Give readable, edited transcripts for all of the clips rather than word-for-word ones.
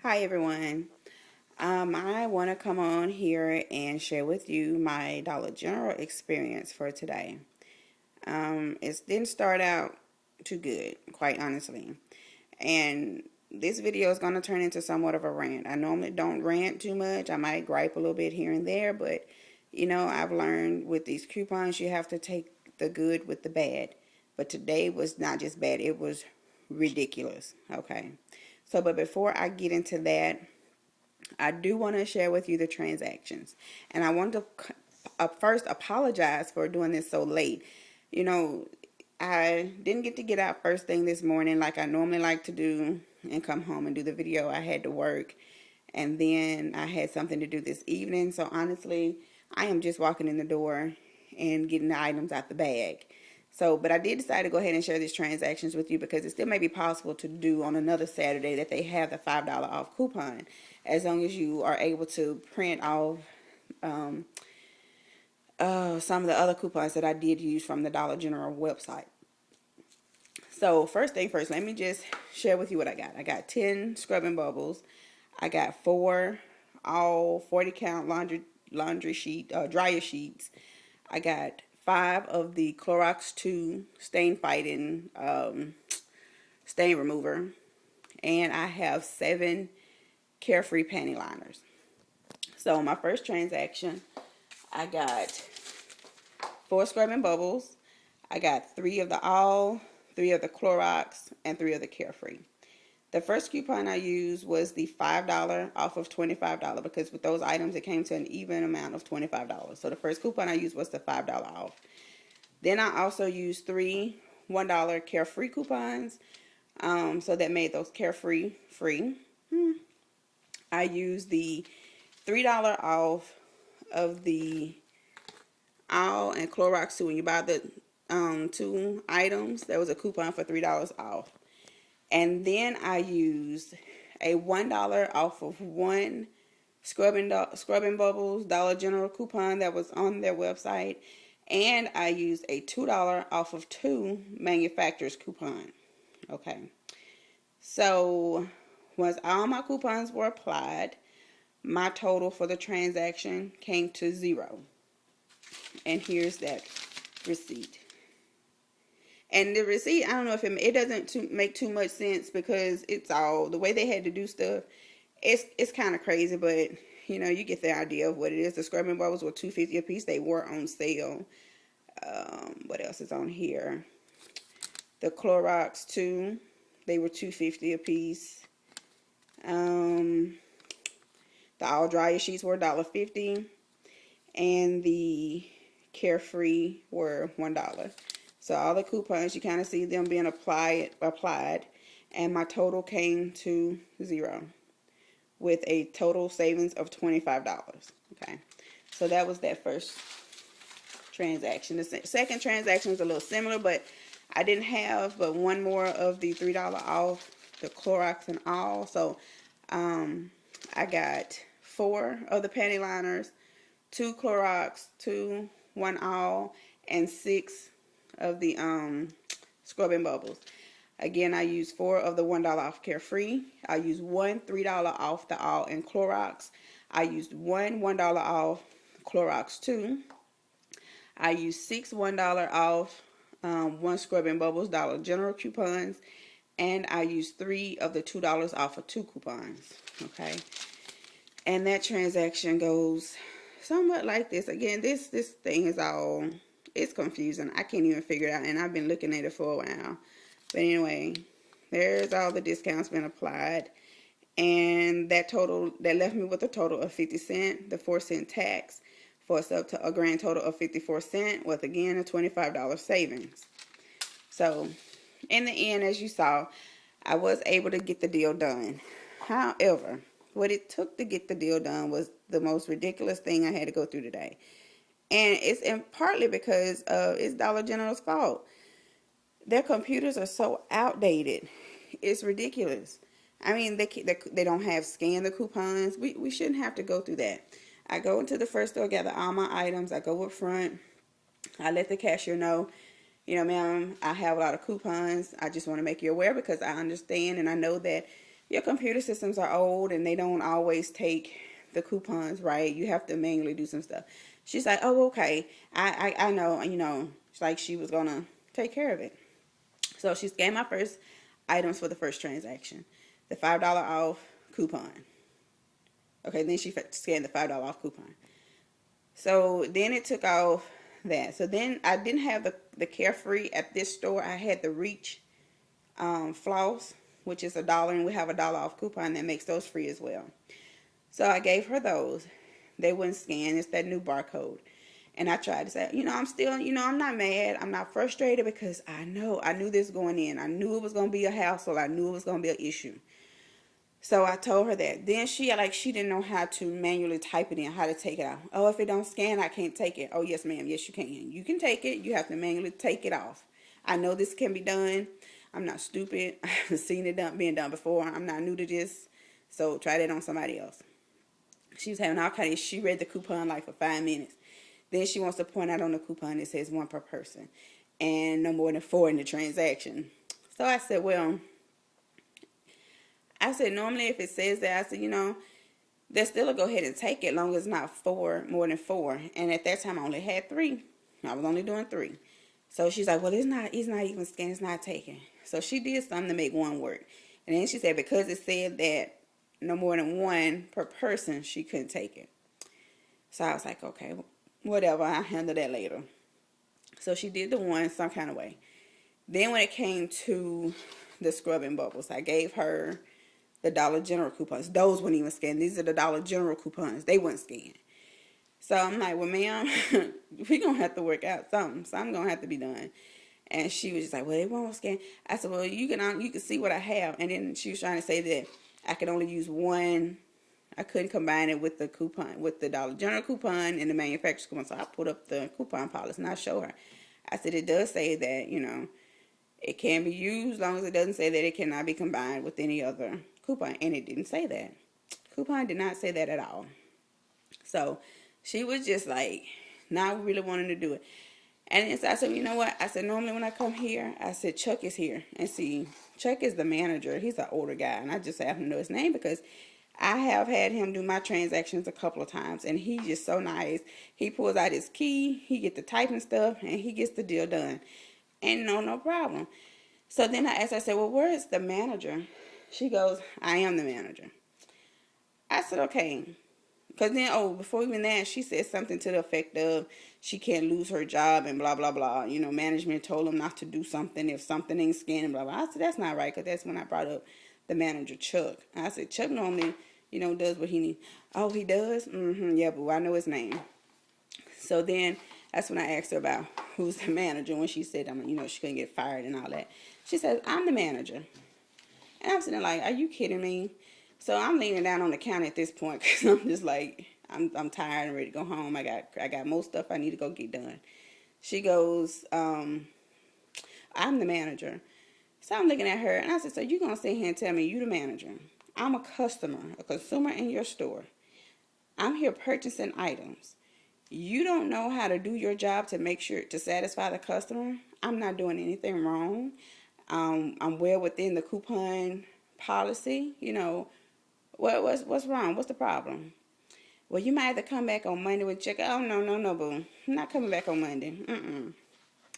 Hi everyone. I want to come on here and share with you my Dollar General experience for today. It didn't start out too good, quite honestly. And this video is going to turn into somewhat of a rant. I normally don't rant too much. I might gripe a little bit here and there, but I've learned with these coupons you have to take the good with the bad. But today was not just bad, it was ridiculous. Okay. So, but before I get into that, I do want to share with you the transactions. And I want to first apologize for doing this so late. You know, I didn't get out first thing this morning like I normally like to do and come home and do the video. I had to work and then I had something to do this evening. So honestly, I am just walking in the door and getting the items out the bag. So, but I did decide to go ahead and share these transactions with you because it still may be possible to do on another Saturday that they have the $5 off coupon, as long as you are able to print off um, some of the other coupons that I did use from the Dollar General website. So first thing first, let me just share with you what I got. I got 10 scrubbing bubbles. I got 4 all 40 count laundry sheet dryer sheets. I got 5 of the Clorox 2 stain fighting stain remover, and I have 7 Carefree panty liners. So my first transaction, I got 4 scrubbing bubbles. I got 3 of the all, 3 of the Clorox, and 3 of the Carefree. The first coupon I used was the $5 off of $25 because with those items it came to an even amount of $25. So the first coupon I used was the $5 off. Then I also used 3 $1 Carefree coupons. So that made those Carefree free. I used the $3 off of the all and Clorox 2. When you buy the 2 items, there was a coupon for $3 off. And then I used a $1 off of 1 scrubbing bubbles Dollar General coupon that was on their website, and I used a $2 off of 2 manufacturers coupon. Okay, so once all my coupons were applied, my total for the transaction came to 0. And here's that receipt. And the receipt, I don't know if it doesn't make too much sense because it's all the way they had to do stuff. It's kind of crazy, but you get the idea of what it is. The scrubbing bubbles were $2.50 a piece. They were on sale. What else is on here? The Clorox 2, they were $2.50 a piece. The all dryer sheets were $1.50, and the Carefree were $1. So all the coupons, you kind of see them being applied, and my total came to 0 with a total savings of $25. Okay, so that was that first transaction. The second transaction was a little similar, but I didn't have but one more of the $3 off the Clorox and all. So I got 4 of the panty liners, 2 Clorox, 2 1 all, and 6 of the scrubbing bubbles. Again, I used 4 of the $1 off Carefree. I used 1 $3 off the all in Clorox. I used 1 $1 off Clorox 2. I used 6 $1 off 1 scrubbing bubbles Dollar General coupons, and I used 3 of the $2 off of 2 coupons. Okay, and that transaction goes somewhat like this. Again, this thing is all, it's confusing. I can't even figure it out, and I've been looking at it for a while. But anyway, there's all the discounts been applied, and that left me with a total of 50 cents, the 4-cent tax, for us up to a grand total of 54 cents, with again a $25 savings. So in the end, as you saw, I was able to get the deal done. However, what it took to get the deal done was the most ridiculous thing I had to go through today. And it's partly because it's Dollar General's fault. Their computers are so outdated. It's ridiculous. I mean, they don't have scan the coupons. We shouldn't have to go through that. I go into the first store, gather all my items. I go up front. I let the cashier know, ma'am, I have a lot of coupons. I just want to make you aware because I understand and I know that your computer systems are old and they don't always take the coupons right. You have to manually do some stuff. She's like, oh, okay. I know, it's like she was going to take care of it. So she scanned my first items for the first transaction. The $5 off coupon. Okay, then she scanned the $5 off coupon. So then it took off that. So then I didn't have the Carefree at this store. I had the Reach floss, which is $1, and we have $1 off coupon that makes those free as well. So I gave her those. They wouldn't scan. It's that new barcode. And I tried to say, I'm still, I'm not mad. I'm not frustrated because I knew this going in. I knew it was going to be a hassle. I knew it was going to be an issue. So I told her that. Then she didn't know how to manually type it in, how to take it out. Oh, if it don't scan, I can't take it. Oh, yes, ma'am. Yes, you can. You can take it. You have to manually take it off. I know this can be done. I'm not stupid. I've seen it being done before. I'm not new to this. So try that on somebody else. She was having all kinds of, she read the coupon like for 5 minutes. Then she wants to point out on the coupon it says 1 per person and no more than 4 in the transaction. So I said, normally if it says that, I said, they'll still go ahead and take it long as it's not more than 4. And at that time I only had 3. I was only doing 3. So she's like, well, it's not even scanned, it's not taken. So she did something to make 1 work. And then she said because it said that no more than 1 per person, she couldn't take it. So I was like, okay, whatever, I'll handle that later. So she did the 1 some kind of way. Then when it came to the scrubbing bubbles, I gave her the Dollar General coupons. Those wouldn't even scan. These are the Dollar General coupons. They wouldn't scan. So I'm like, well, ma'am, we're going to have to work out something. Something going to have to be done. And she was just like, well, they won't scan. I said, well, you can see what I have. And then she was trying to say that I could only use 1. I couldn't combine it with the coupon, with the Dollar General coupon and the manufacturer's coupon. So I put up the coupon policy and I showed her. I said, it does say that, it can be used as long as it doesn't say that it cannot be combined with any other coupon. And it didn't say that. Coupon did not say that at all. So she was just like not really wanting to do it. And so I said, you know what? I said, normally when I come here, I said, Chuck is here. And see, Chuck is the manager. He's an older guy. And I just happen to know his name because I have had him do my transactions a couple of times. And he's just so nice. He pulls out his key. He gets the typing stuff. And he gets the deal done. And no problem. So then I asked her, I said, well, where is the manager? She goes, I am the manager. I said, okay. Because then, before even that, she said something to the effect of she can't lose her job and blah, blah, blah. Management told them not to do something if something ain't scanning, blah, blah. I said, that's not right, because that's when I brought up the manager, Chuck. I said, Chuck normally, does what he needs. Oh, he does? Mm-hmm, yeah, but I know his name. So then that's when I asked her about who's the manager. When she said, she couldn't get fired and all that. She said, I'm the manager. And I'm sitting there like, are you kidding me? So I'm leaning down on the counter at this point because I'm just like, I'm tired and ready to go home. I got most stuff I need to go get done. She goes, I'm the manager. So I'm looking at her and I said, so you're going to sit here and tell me you the manager. I'm a customer, a consumer in your store. I'm here purchasing items. You don't know how to do your job to make sure to satisfy the customer. I'm not doing anything wrong. I'm well within the coupon policy. What's wrong? What's the problem? Well, you might have to come back on Monday with check. Oh, no, boo. I'm not coming back on Monday.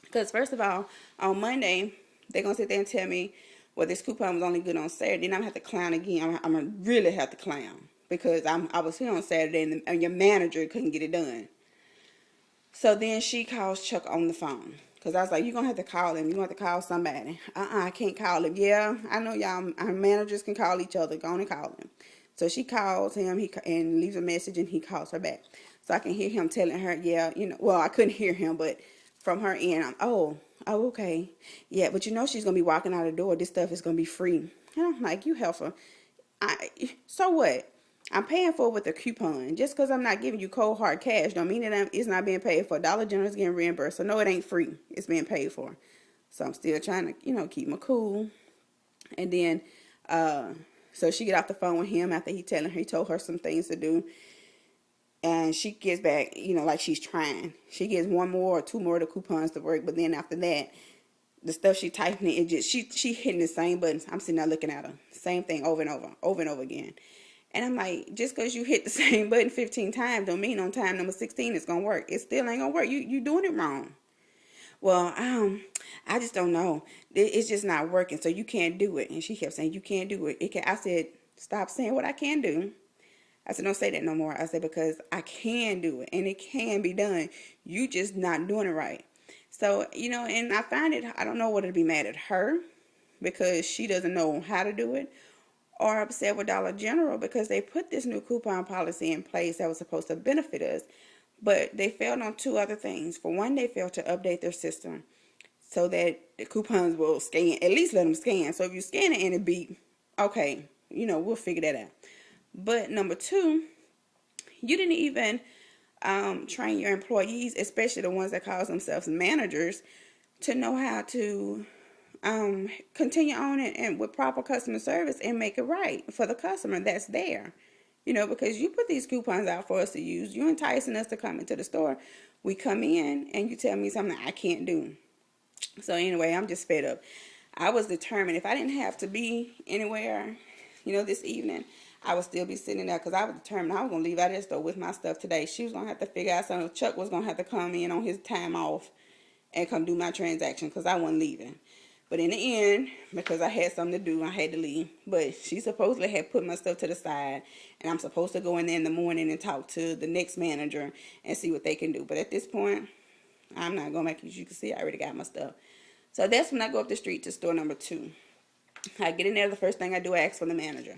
Because first of all, on Monday, they're going to sit there and tell me, well, this coupon was only good on Saturday. Then I'm going to have to clown again. I'm going to really have to clown. Because I was here on Saturday and your manager couldn't get it done. So then she calls Chuck on the phone. Because I was like, you're going to have to call him. You're going to have to call somebody. I can't call him. Yeah, I know y'all, our managers can call each other. Go on and call him. So she calls him and leaves a message and he calls her back. So I can hear him telling her, yeah, well, I couldn't hear him, but from her end, oh, okay. Yeah, but she's going to be walking out the door. This stuff is going to be free. And I'm like, you heifer. So what? I'm paying for it with a coupon. Just because I'm not giving you cold hard cash don't mean that it's not being paid for. Dollar General is getting reimbursed. So no, it ain't free. It's being paid for. So I'm still trying to, keep my cool. And then, so she get off the phone with him after he told her some things to do. And she gets back, like she's trying. She gets 1 more or 2 more of the coupons to work. But then after that, the stuff she typing in, it just she hitting the same buttons. I'm sitting there looking at her, same thing over and over, over and over again. And I'm like, just because you hit the same button 15 times don't mean on time number 16 it's gonna work. It still ain't gonna work. You doing it wrong. Well, I just don't know. It's just not working, so you can't do it. And she kept saying, you can't do it. It can. I said, stop saying what I can do. I said, don't say that no more. I said, because I can do it and it can be done. You just not doing it right. So, and I find it, I don't know whether to be mad at her because she doesn't know how to do it, or upset with Dollar General because they put this new coupon policy in place that was supposed to benefit us. But they failed on two other things. For one, they failed to update their system so that the coupons will scan, at least let them scan. So if you scan it and it beep, okay, we'll figure that out. But number two, you didn't even train your employees, especially the ones that call themselves managers, to know how to continue on it and with proper customer service and make it right for the customer that's there. Because you put these coupons out for us to use. You're enticing us to come into the store. We come in and you tell me something I can't do. So anyway, I'm just fed up. I was determined if I didn't have to be anywhere, this evening, I would still be sitting there because I was determined I was going to leave out of the store with my stuff today. She was going to have to figure out something. Chuck was going to have to come in on his time off and come do my transaction because I wasn't leaving. But in the end, because I had something to do, I had to leave. But she supposedly had put my stuff to the side, and I'm supposed to go in there in the morning and talk to the next manager and see what they can do. But at this point, I'm not going to make it. As you can see, I already got my stuff. So that's when I go up the street to store number 2. I get in there, the first thing I do, I ask for the manager.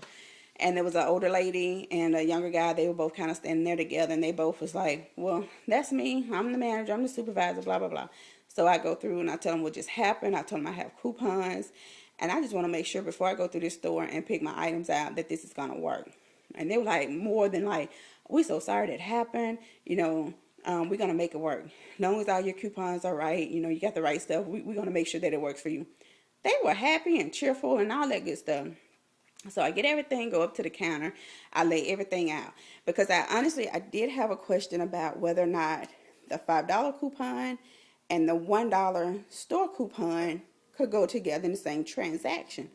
And there was an older lady and a younger guy. They were both kind of standing there together, and they both was like, well, that's me. I'm the manager. I'm the supervisor, blah, blah, blah. So I go through and I tell them what just happened. I tell them I have coupons. And I just want to make sure before I go through this store and pick my items out that this is going to work. And they were like, more than like, we're so sorry that happened. We're going to make it work. As long as all your coupons are right, you got the right stuff, we're going to make sure that it works for you. They were happy and cheerful and all that good stuff. So I get everything, go up to the counter. I lay everything out. Because I did have a question about whether or not the $5 coupon and the $1 store coupon could go together in the same transaction.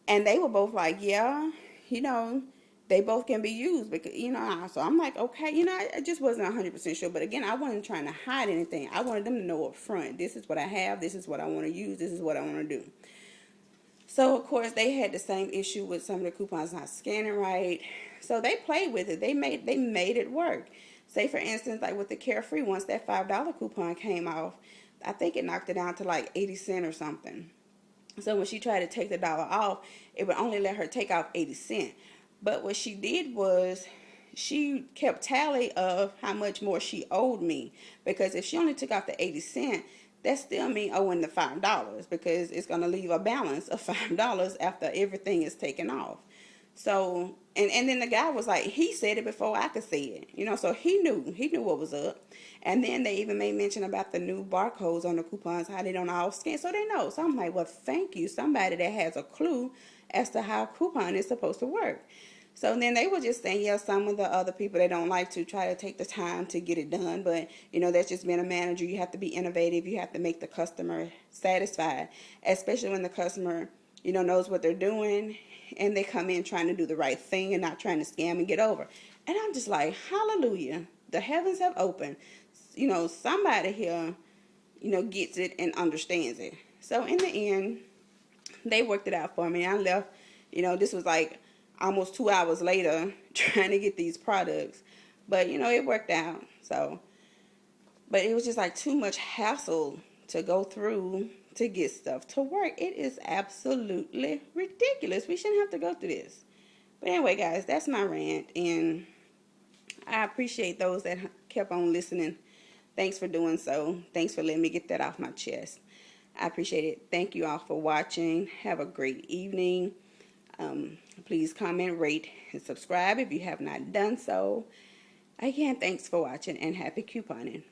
And they were both like, yeah, they both can be used. Because, so I'm like, okay, I just wasn't 100% sure. But again, I wasn't trying to hide anything. I wanted them to know up front, this is what I have, this is what I want to use, this is what I want to do. So, of course, they had the same issue with some of the coupons not scanning right. So they played with it. They made it work. Say, for instance, like with the Carefree, once that $5 coupon came off, I think it knocked it down to like 80 cents or something. So when she tried to take the dollar off, it would only let her take off 80 cents. But what she did was she kept tally of how much more she owed me. Because if she only took off the 80 cents, that still means owing the $5 because it's going to leave a balance of $5 after everything is taken off. So, and then the guy was like, he said it before I could say it, so he knew what was up. And then they even made mention about the new barcodes on the coupons, how they don't all scan, so they know. So I'm like, well, thank you, somebody that has a clue as to how a coupon is supposed to work. So then they were just saying, yeah, some of the other people, they don't like to try to take the time to get it done. But, that's just being a manager. You have to be innovative. You have to make the customer satisfied, especially when the customer, knows what they're doing and they come in trying to do the right thing and not trying to scam and get over. And I'm just like, hallelujah. The heavens have opened. Somebody here, gets it and understands it. So in the end, they worked it out for me. I left, this was like almost 2 hours later trying to get these products. But, it worked out. So, but it was just like too much hassle to go through to get stuff to work. It is absolutely ridiculous. We shouldn't have to go through this. But anyway, guys, that's my rant. And I appreciate those that kept on listening. Thanks for doing so. Thanks for letting me get that off my chest. I appreciate it. Thank you all for watching. Have a great evening. Please comment, rate, and subscribe if you have not done so. Again, thanks for watching and happy couponing.